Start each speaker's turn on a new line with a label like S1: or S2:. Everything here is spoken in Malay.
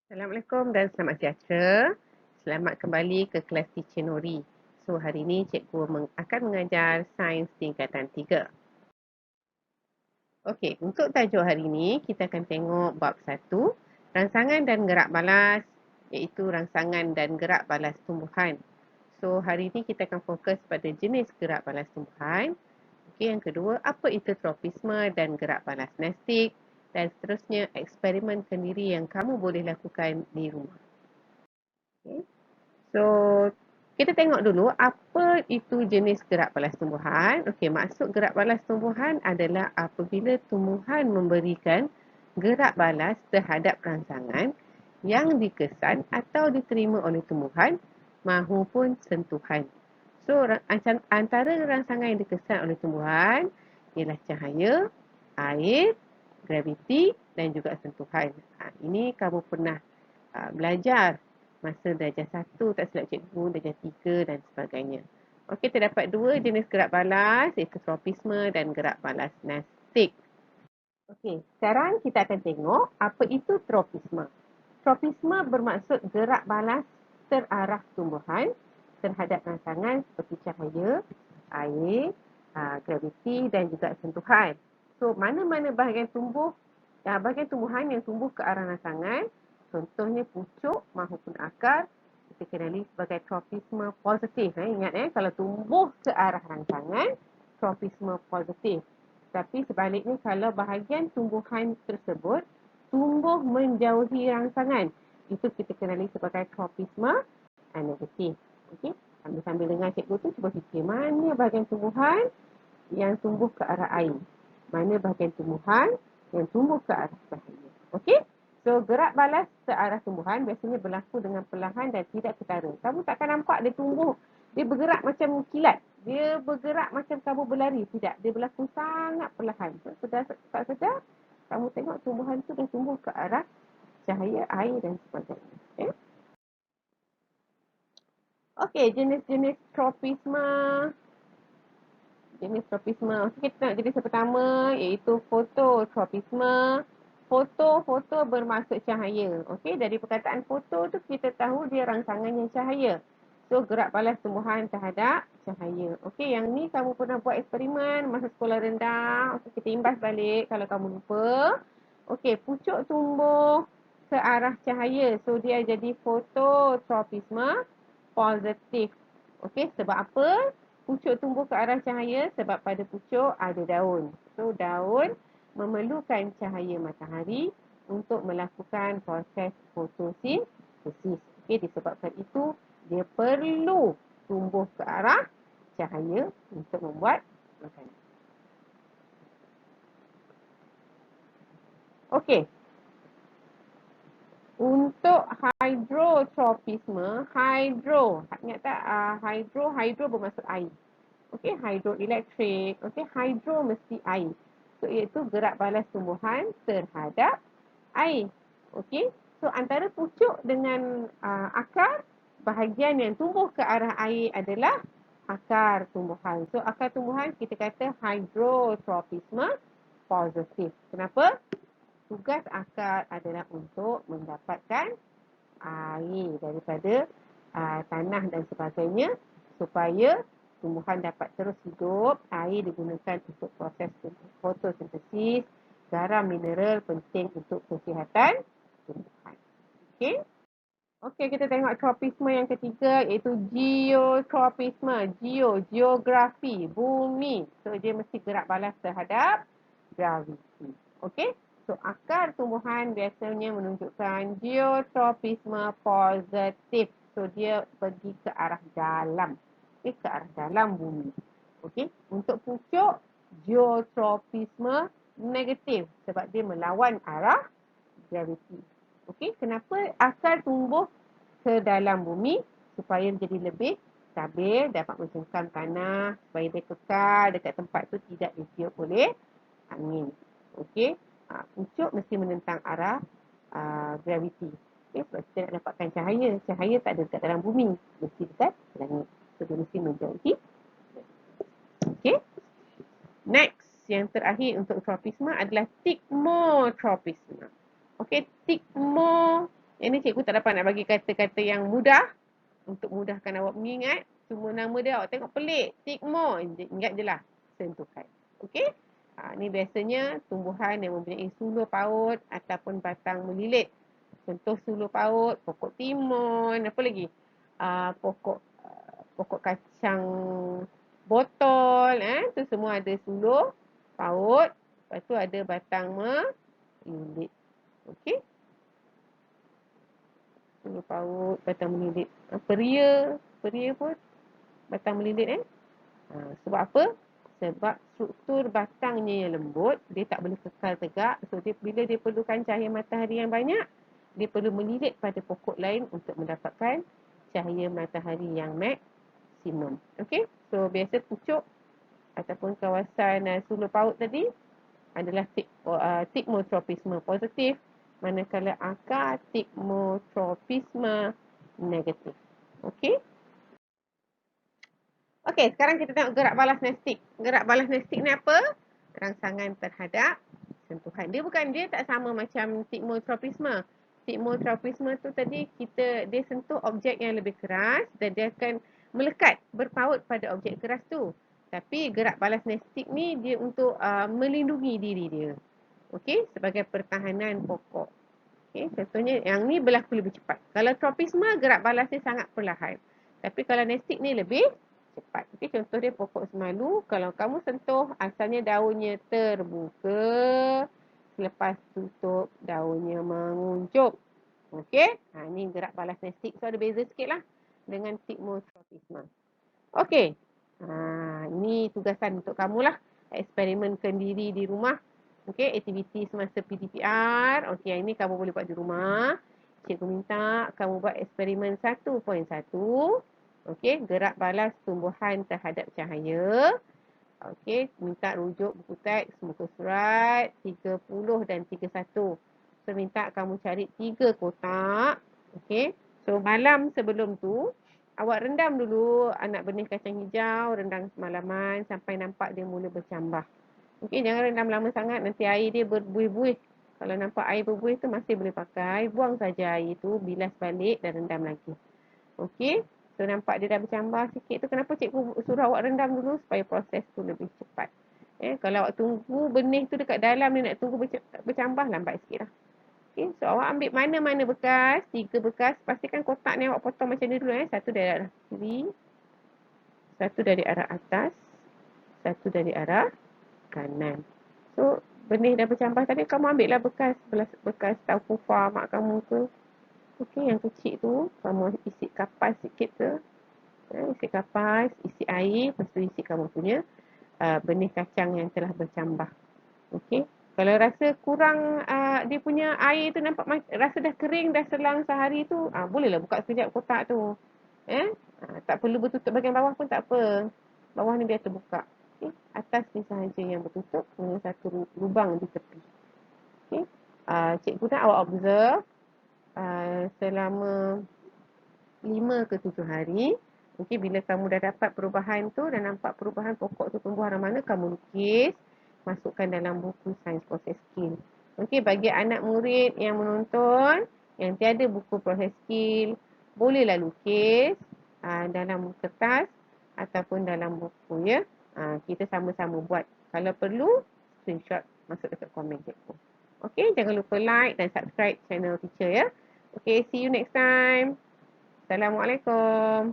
S1: Assalamualaikum dan selamat sejahtera. Selamat kembali ke kelas Teacher Nori. So, hari ini cikgu akan mengajar sains tingkatan 3. Okey, untuk tajuk hari ini, kita akan tengok bab 1, rangsangan dan gerak balas, iaitu rangsangan dan gerak balas tumbuhan. So, hari ini kita akan fokus pada jenis gerak balas tumbuhan. Okey, yang kedua, apa itu tropisme dan gerak balas nestik. Dan seterusnya, eksperimen sendiri yang kamu boleh lakukan di rumah. Okay. So, kita tengok dulu apa itu jenis gerak balas tumbuhan. Okey, maksud gerak balas tumbuhan adalah apabila tumbuhan memberikan gerak balas terhadap rangsangan yang dikesan atau diterima oleh tumbuhan mahupun sentuhan. So, antara rangsangan yang dikesan oleh tumbuhan ialah cahaya, air, graviti dan juga sentuhan. Ini kamu pernah belajar masa darjah 1 tak silap cikgu, darjah 3 dan sebagainya. Okey, terdapat dua jenis gerak balas iaitu tropisme dan gerak balas nestik. Okey, sekarang kita akan tengok apa itu tropisme. Tropisme bermaksud gerak balas terarah tumbuhan terhadap rangsangan seperti cahaya, air, graviti dan juga sentuhan. So, mana-mana bahagian tumbuhan yang tumbuh ke arah rangsangan, contohnya pucuk maupun akar, kita kenali sebagai tropisme positif. Ingat, kalau tumbuh ke arah rangsangan, tropisme positif. Tapi sebaliknya, kalau bahagian tumbuhan tersebut tumbuh menjauhi rangsangan, itu kita kenali sebagai tropisme negatif. Okey, sambil-sambil dengar cikgu tu, cuba fikir mana bahagian tumbuhan yang tumbuh ke arah air, mana bahagian tumbuhan yang tumbuh ke arah cahaya. Okey, so gerak balas ke arah tumbuhan biasanya berlaku dengan perlahan dan tidak ketara. Kamu takkan nampak dia tumbuh, dia bergerak macam kilat, dia bergerak macam kamu berlari. Tidak, dia berlaku sangat perlahan. So, tak sedar, kamu tengok tumbuhan tu dah tumbuh ke arah cahaya, air dan sebagainya. Okay? Okey, jenis-jenis tropisme. Jenis tropisme. Okey, kita tengok jenis yang pertama iaitu fototropisme. Foto bermaksud cahaya. Okey, dari perkataan foto tu kita tahu dia rangsangannya cahaya. So, gerak balas tumbuhan terhadap cahaya. Okey, yang ni kamu pernah buat eksperimen masa sekolah rendah. Okey, kita imbas balik kalau kamu lupa. Okey, pucuk tumbuh ke arah cahaya. So, dia jadi fototropisme positif. Okey, sebab apa? Pucuk tumbuh ke arah cahaya sebab pada pucuk ada daun. So, daun memerlukan cahaya matahari untuk melakukan proses fotosintesis. Okey, disebabkan itu, dia perlu tumbuh ke arah cahaya untuk membuat makanan. Okey. Untuk hydrotropisme, ingat tak? Hydro bermaksud air. Okey, hydroelektrik. Okey, hydro mesti air. So, iaitu gerak balas tumbuhan terhadap air. Okey, so antara pucuk dengan akar, bahagian yang tumbuh ke arah air adalah akar tumbuhan. So, akar tumbuhan kita kata hydrotropisme positif. Kenapa? Tugas akar adalah untuk mendapatkan air daripada tanah dan sebagainya supaya tumbuhan dapat terus hidup. Air digunakan untuk proses fotosintesis. Garam mineral penting untuk kesihatan tumbuhan. Okey. Okey, kita tengok tropisme yang ketiga iaitu geotropisme. Geografi, bumi. So, dia mesti gerak balas terhadap graviti. Okey. So, akar tumbuhan biasanya menunjukkan geotropisme positif. So, dia pergi ke arah dalam. Okey, ke arah dalam bumi. Okey. Untuk pucuk, geotropisme negatif sebab dia melawan arah graviti. Okey, kenapa akar tumbuh ke dalam bumi? Supaya jadi lebih stabil, dapat mencengkam tanah, supaya dia kekal dekat tempat tu tidak ditiup oleh angin. Okey, pucuk mesti menentang arah graviti. Okey, sebab kita nak dapatkan cahaya. Cahaya tak ada dekat dalam bumi, mesti dekat langit. So, dia mesti menjauhi. Okey, next, yang terakhir untuk tropisme adalah tigmotropisme. Okey, Yang ni cikgu tak dapat nak bagi kata-kata yang mudah untuk mudahkan awak mengingat. Cuma nama dia awak tengok pelik. Stigma. Ingat je lah. Sentuhan. Okey? Ni biasanya tumbuhan yang mempunyai sulur paut ataupun batang melilit. Contoh sulur paut, pokok timun, apa lagi? Pokok kacang botol. Tu semua ada sulur paut. Lepas tu ada batang melilit. Okey? Sulur paut, batang melilit. Peria pun batang melilit. Sebab apa? Sebab struktur batangnya yang lembut, dia tak boleh kekal tegak. So, bila dia perlukan cahaya matahari yang banyak, dia perlu melilit pada pokok lain untuk mendapatkan cahaya matahari yang maksimum. Okey? So, biasa pucuk ataupun kawasan sulur paut tadi adalah stigmotropisme positif, manakala akar stigmotropisme negatif. Okey? Okey, sekarang kita tengok gerak balas nestik. Gerak balas nestik ni apa? Rangsangan terhadap sentuhan. Dia tak sama macam stigmotropisme. Stigmotropisme tu tadi dia sentuh objek yang lebih keras dan dia akan melekat berpaut pada objek keras tu. Tapi gerak balas nestik ni dia untuk melindungi diri dia. Okey, sebagai pertahanan pokok. Okey, contohnya yang ni berlaku lebih cepat. Kalau tropisme gerak balas dia sangat perlahan. Tapi kalau nestik ni lebih cepat. Okey, contoh dia pokok semalu. Kalau kamu sentuh, asalnya daunnya terbuka. Selepas tutup, daunnya menguncup. Okey, ni gerak balas nestik. So, ada beza sikit lah dengan stigmotropisme. Okey, ini tugasan untuk kamu lah. Eksperimenkan diri di rumah. Okey, aktiviti semasa PDPR. Okey, yang ini kamu boleh buat di rumah. Cikgu minta kamu buat eksperimen 1.1. Okey, gerak balas tumbuhan terhadap cahaya. Okey, minta rujuk buku teks, muka surat 30 dan 31. So, minta kamu cari 3 kotak. Okey, so malam sebelum tu, awak rendam dulu anak benih kacang hijau, rendam semalaman sampai nampak dia mula bercambah. Okey, jangan rendam lama sangat, nanti air dia berbuih-buih. Kalau nampak air berbuih tu masih boleh pakai. Buang saja air tu, bilas balik dan rendam lagi. Okey, so nampak dia dah bercambah sikit tu. Kenapa cikgu suruh awak rendam dulu? Supaya proses tu lebih cepat. Kalau awak tunggu benih tu dekat dalam dia nak tunggu bercambah, lambat sikit lah. Okay, so awak ambil mana-mana bekas, 3 bekas. Pastikan kotak ni awak potong macam ni dulu. Satu dari arah kiri, satu dari arah atas, satu dari arah kanan. So, benih dah bercambah tadi, kamu ambil lah bekas tahu kufa mak kamu ke. Okey, yang kecil tu, kamu isi kapas sikit ke. Isi kapas, isi air, lepas tu isi kamu punya benih kacang yang telah bercambah. Okey. Kalau rasa kurang dia punya air tu nampak rasa dah kering, dah selang sehari tu, bolehlah buka sekejap kotak tu. Tak perlu bertutup bahagian bawah pun tak apa. Bawah ni biar terbuka. Okay. Atas ni sahaja yang bertutup dengan satu lubang di tepi. Okay. Cikgu nak awak observe selama 5 ke 7 hari. Okay, bila kamu dah dapat perubahan tu dan nampak perubahan pokok tu tumbuh arah mana, kamu lukis, masukkan dalam buku Sains Proses Skill. Okey, bagi anak murid yang menonton, yang tiada buku proses skill, bolehlah lukis dalam kertas ataupun dalam buku ya. Kita sama-sama buat. Kalau perlu, screenshot masuk dekat komen cikgu. Okey, jangan lupa like dan subscribe channel teacher ya. Okay, see you next time. Assalamualaikum.